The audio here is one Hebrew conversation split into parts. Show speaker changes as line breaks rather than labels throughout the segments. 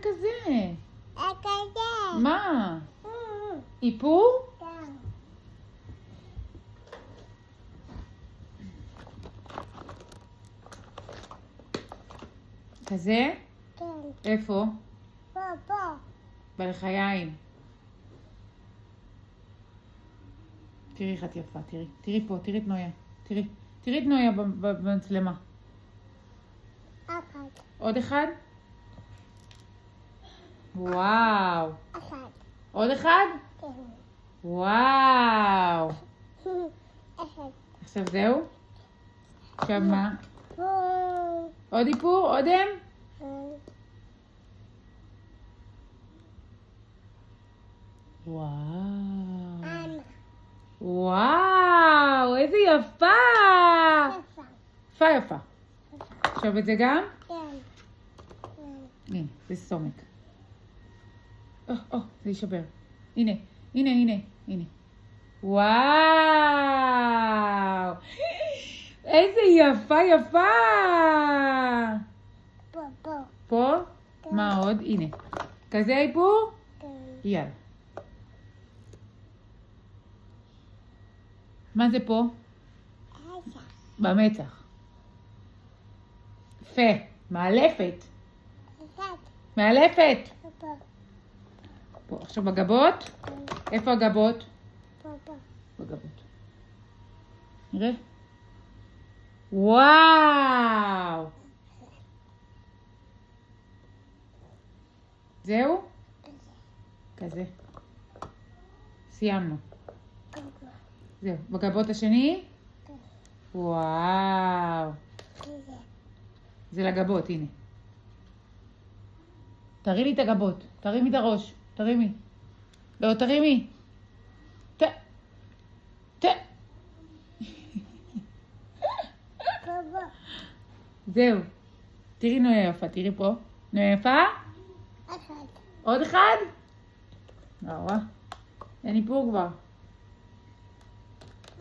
כזה. מה? איפור? כזה?
כן.
איפה?
פה.
בלחיים. תראי איך את יפה, תראי פה, תראי את נויה. תראי את נויה במצלמה.
אחד.
עוד אחד? וואו.
אחד.
עוד אחד?
כן.
וואו.
אחד.
עכשיו זהו? עכשיו מה?
פה.
עוד איפור? עוד הם? וואו. וואו, איזה יפה! יפה. עכשיו את זה גם?
כן.
הנה, זה סומק. זה יישבר. הנה. וואו! איזה יפה!
פה.
פה? מה עוד? הנה. כזה איפור?
כן.
יאללה. מה זה פה? במצח. יפה. מאלפת. מאלפת. פה. עכשיו בגבות? איפה הגבות?
פה.
בגבות. נראה. וואו! זהו? כזה. סיימנו. זהו. בגבות השני? וואו. זה לגבות, הנה. תרימי את הגבות. תרימי את הראש. תרימי. לא, תרימי. זהו. תראי נויה יפה, תראי פה. נויה יפה?
אחד.
עוד אחד? לא, אין איפור כבר.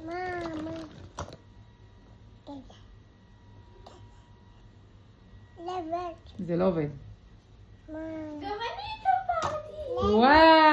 מאמה. לבד.
זה לא עובד.
גם אני התאפרתי.
וואו!